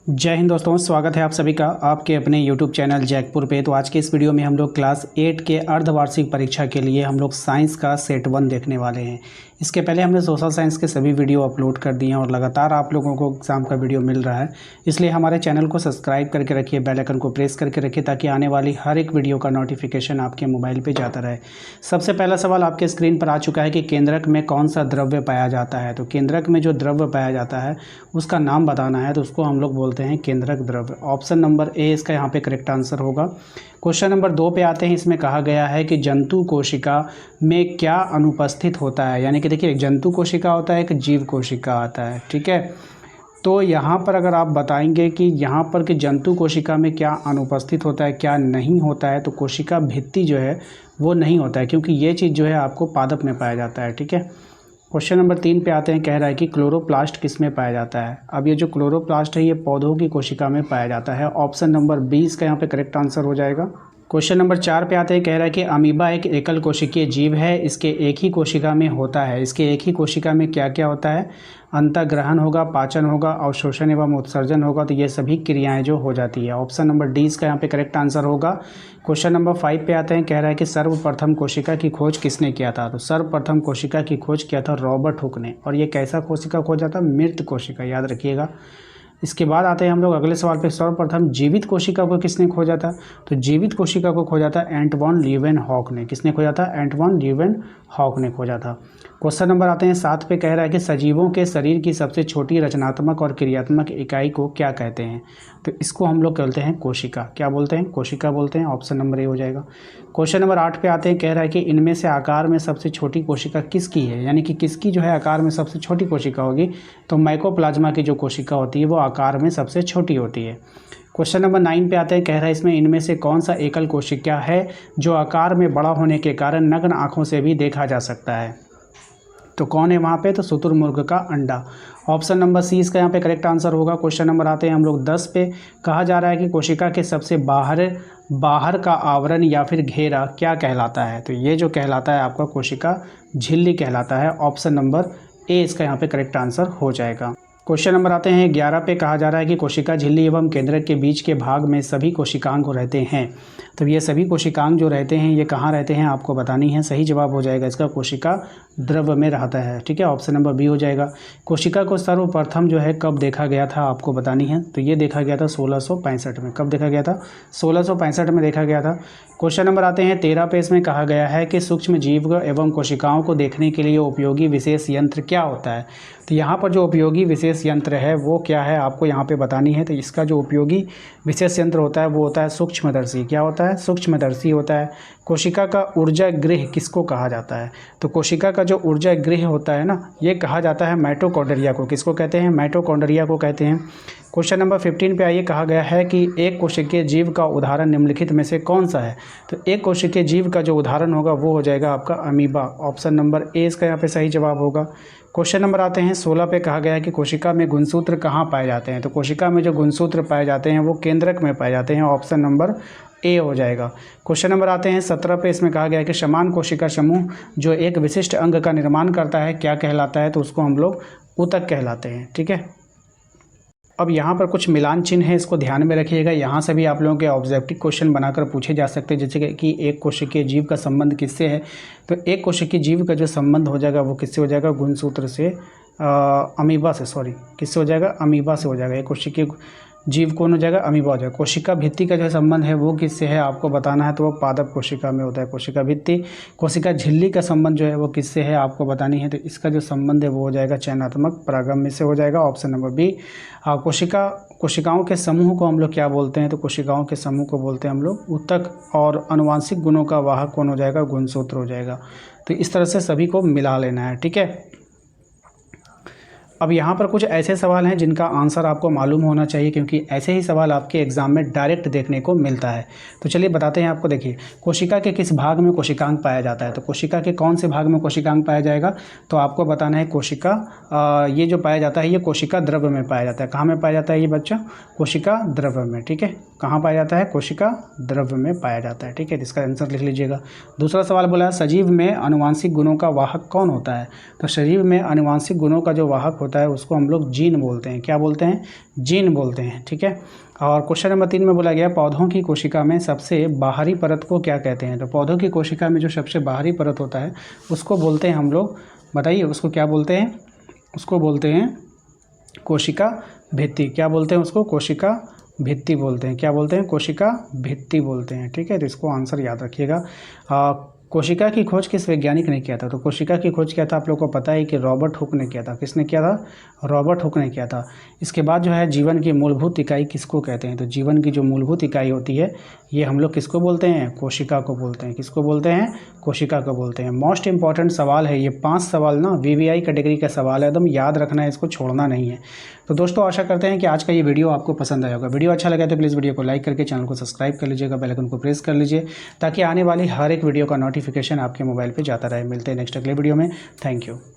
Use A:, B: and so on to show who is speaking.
A: जय हिंद दोस्तों, स्वागत है आप सभी का आपके अपने YouTube चैनल जैकपुर पे। तो आज के इस वीडियो में हम लोग क्लास 8 के अर्धवार्षिक परीक्षा के लिए हम लोग साइंस का सेट 1 देखने वाले हैं। इसके पहले हमने सोशल साइंस के सभी वीडियो अपलोड कर दिए हैं और लगातार आप लोगों को एग्ज़ाम का वीडियो मिल रहा है। इसलिए हमारे चैनल को सब्सक्राइब करके रखिए, बेल आइकन को प्रेस करके रखिए ताकि आने वाली हर एक वीडियो का नोटिफिकेशन आपके मोबाइल पर जाता रहे। सबसे पहला सवाल आपके स्क्रीन पर आ चुका है कि केंद्रक में कौन सा द्रव्य पाया जाता है। तो केंद्रक में जो द्रव्य पाया जाता है उसका नाम बताना है, तो उसको हम लोग बोलते हैं केंद्रक द्रव्य। ऑप्शन नंबर ए इसका यहाँ पे करेक्ट आंसर होगा। क्वेश्चन नंबर 2 पे आते हैं। इसमें कहा गया है कि जंतु कोशिका में क्या अनुपस्थित होता है। यानी कि देखिए, जंतु कोशिका होता है, एक जीव कोशिका आता है, ठीक है। तो यहाँ पर अगर आप बताएंगे कि यहाँ पर कि जंतु कोशिका में क्या अनुपस्थित होता है, क्या नहीं होता है, तो कोशिका भित्ति जो है वो नहीं होता है, क्योंकि ये चीज़ जो है आपको पादप में पाया जाता है, ठीक है। क्वेश्चन नंबर 3 पे आते हैं। कह रहा है कि क्लोरोप्लास्ट किस में पाया जाता है। अब ये जो क्लोरोप्लास्ट है ये पौधों की कोशिका में पाया जाता है। ऑप्शन नंबर 20 का यहाँ पे करेक्ट आंसर हो जाएगा। क्वेश्चन नंबर 4 पे आते हैं। कह रहा है कि अमीबा एक एकल कोशिकीय जीव है, इसके एक ही कोशिका में होता है। इसके एक ही कोशिका में क्या क्या होता है? अंतःग्रहण होगा, पाचन होगा, अवशोषण एवं उत्सर्जन होगा। तो ये सभी क्रियाएं जो हो जाती है। ऑप्शन नंबर डी इसका यहाँ पे करेक्ट आंसर होगा। क्वेश्चन नंबर 5 पे आते हैं। कह रहा है कि सर्वप्रथम कोशिका की खोज किसने किया था। तो सर्वप्रथम कोशिका की खोज किया था रॉबर्ट हुक ने। और ये कैसा कोशिका खोजा था? मृत कोशिका, याद रखिएगा। इसके बाद आते हैं हम लोग अगले सवाल पे। सर्वप्रथम जीवित कोशिका को किसने खोजा था। तो जीवित कोशिका को खोजा था एंट वॉन लीeuwenhoek ने। किसने खोजा था? एंट वॉन लीeuwenhoek ने खोजा था। क्वेश्चन नंबर आते हैं 7 पे। कह रहा है कि सजीवों के शरीर की सबसे छोटी रचनात्मक और क्रियात्मक इकाई को क्या कहते हैं। तो इसको हम लोग कहते हैं कोशिका। क्या बोलते हैं? कोशिका बोलते हैं। ऑप्शन नंबर ए हो जाएगा। क्वेश्चन नंबर 8 पे आते हैं। कह रहा है कि इनमें से आकार में सबसे छोटी कोशिका किसकी है। यानी कि किसकी जो है आकार में सबसे छोटी कोशिका होगी। तो माइकोप्लाज्मा की जो कोशिका होती है वो आकार में सबसे छोटी होती है। क्वेश्चन नंबर 9 पे आते हैं। कह रहा है इसमें इनमें से कौन सा एकल कोशिका है जो आकार में बड़ा होने के कारण नग्न आँखों से भी देखा जा सकता है। तो कौन है वहाँ पे? तो शुतुरमुर्ग का अंडा। ऑप्शन नंबर सी इसका यहाँ पे करेक्ट आंसर होगा। क्वेश्चन नंबर आते हैं हम लोग 10 पे। कहा जा रहा है कि कोशिका के सबसे बाहर का आवरण या फिर घेरा क्या कहलाता है। तो ये जो कहलाता है आपका कोशिका झिल्ली कहलाता है। ऑप्शन नंबर ए इसका यहाँ पे करेक्ट आंसर हो जाएगा। क्वेश्चन नंबर आते हैं 11 पे। कहा जा रहा है कि कोशिका झिल्ली एवं केंद्रक के बीच के भाग में सभी कोशिकांग रहते हैं। तो ये सभी कोशिकांग जो रहते हैं ये कहाँ रहते हैं आपको बतानी है। सही जवाब हो जाएगा इसका कोशिका द्रव्य में रहता है, ठीक है। ऑप्शन नंबर बी हो जाएगा। कोशिका को सर्वप्रथम जो है कब देखा गया था आपको बतानी है। तो ये देखा गया था 1665 में। कब देखा गया था? 1665 में देखा गया था। क्वेश्चन नंबर आते हैं 13 पे। इसमें कहा गया है कि सूक्ष्म जीव एवं कोशिकाओं को देखने के लिए उपयोगी विशेष यंत्र क्या होता है। तो यहाँ पर जो उपयोगी विशेष यंत्र है वो क्या है आपको यहाँ पे बतानी है। तो इसका जो उपयोगी विशेष यंत्र होता है वो होता है सूक्ष्मदर्शी। क्या होता है? सूक्ष्मदर्शी होता है। कोशिका का ऊर्जा गृह किसको कहा जाता है। तो कोशिका का जो ऊर्जा गृह होता है ना, ये कहा जाता है माइटोकॉन्ड्रिया को। किसको कहते हैं? माइटोकॉन्ड्रिया को कहते हैं। क्वेश्चन नंबर 15 पे आइए। कहा गया है कि एक कोशिकीय जीव का उदाहरण निम्नलिखित में से कौन सा है। तो एक कोशिकीय जीव का जो उदाहरण होगा वो हो जाएगा आपका अमीबा। ऑप्शन नंबर ए इसका यहाँ पे सही जवाब होगा। क्वेश्चन नंबर आते हैं 16 पे। कहा गया है कि कोशिका में गुणसूत्र कहाँ पाए जाते हैं। तो कोशिका में जो गुणसूत्र पाए जाते हैं वो केंद्रक में पाए जाते हैं। ऑप्शन नंबर ए हो जाएगा। क्वेश्चन नंबर आते हैं 17 पे। इसमें कहा गया है कि समान कोशिका समूह जो एक विशिष्ट अंग का निर्माण करता है क्या कहलाता है। तो उसको हम लोग ऊतक कहलाते हैं, ठीक है। अब यहाँ पर कुछ मिलान चिन्ह है, इसको ध्यान में रखिएगा। यहाँ से भी आप लोगों के ऑब्जेक्टिव क्वेश्चन बनाकर पूछे जा सकते हैं, जैसे कि एक कोशिकीय जीव का संबंध किससे है। तो एक कोशिकीय जीव का जो संबंध हो जाएगा वो किससे हो जाएगा? गुणसूत्र से, अमीबा से, सॉरी किससे हो जाएगा? अमीबा से हो जाएगा। एक कोशिकीय जीव कौन हो जाएगा? अमीबा हो जाएगा। कोशिका भित्ति का जो संबंध है वो किससे है आपको बताना है। तो वो पादप कोशिका में होता है, कोशिका भित्ति। कोशिका झिल्ली का संबंध जो है वो किससे है आपको बतानी है। तो इसका जो संबंध है वो हो जाएगा चयनात्मक परागम से हो जाएगा। Option number B. कोशिकाओं के समूह को हम लोग क्या बोलते हैं। तो कोशिकाओं के समूह को बोलते हैं हम लोग ऊतक। और आनुवांशिक गुणों का वाहक कौन हो जाएगा? गुणसूत्र हो जाएगा। तो इस तरह से सभी को मिला लेना है, ठीक है। अब यहाँ पर कुछ ऐसे सवाल हैं जिनका आंसर आपको मालूम होना चाहिए, क्योंकि ऐसे ही सवाल आपके एग्जाम में डायरेक्ट देखने को मिलता है। तो चलिए बताते हैं आपको। देखिए, कोशिका के किस भाग में कोशिकांग पाया जाता है। तो कोशिका के कौन से भाग में कोशिकांग पाया जाएगा। तो आपको बताना है कोशिका ये जो पाया जाता है ये कोशिका द्रव्य में पाया जाता है। कहाँ में पाया जाता है ये बच्चा? कोशिका द्रव्य में, ठीक है। कहाँ पाया जाता है? कोशिका द्रव्य में पाया जाता है, ठीक है। इसका आंसर लिख लीजिएगा। दूसरा सवाल बोला सजीव में आनुवांशिक गुणों का वाहक कौन होता है। तो सजीव में आनुवांशिक गुणों का जो वाहक होता है उसको हम लोग जीन बोलते हैं। क्या बोलते हैं? जीन बोलते हैं। ठीक है। और क्वेश्चन नंबर 3 में बोला गया पौधों की कोशिका में सबसे बाहरी परत को क्या कहते हैं? तो पौधों की कोशिका में जो सबसे बाहरी परत होता है उसको बोलते हैं हम लोग, बताइए उसको क्या बोलते हैं? उसको बोलते हैं कोशिका भित्ति। क्या बोलते हैं उसको? कोशिका भित्ति बोलते हैं। क्या बोलते हैं? कोशिका भित्ति बोलते हैं। ठीक है, तो इसको आंसर याद रखिएगा। कोशिका की खोज किस वैज्ञानिक ने किया था? तो कोशिका की खोज किया था, आप लोग को पता है कि रॉबर्ट हुक ने किया था। किसने किया था? रॉबर्ट हुक ने किया था। इसके बाद जो है जीवन की मूलभूत इकाई किसको कहते हैं? तो जीवन की जो मूलभूत इकाई होती है ये हम लोग किसको बोलते हैं? कोशिका को बोलते हैं। किसको बोलते हैं? कोशिका को बोलते हैं। मोस्ट इंपॉर्टेंट सवाल है ये, 5 सवाल ना वीवीआई कैटेगरी का सवाल है, एकदम याद रखना है, इसको छोड़ना नहीं है। तो दोस्तों आशा करते हैं कि आज का ये वीडियो आपको पसंद आया होगा। वीडियो अच्छा लगा तो प्लीज़ वीडियो को लाइक करके चैनल को सब्सक्राइब कर लीजिएगा, बेल आइकन को प्रेस कर लीजिए ताकि आने वाली हर एक वीडियो का नोटिफिकेशन आपके मोबाइल पे जाता रहे। मिलते हैं नेक्स्ट अगले वीडियो में। Thank you.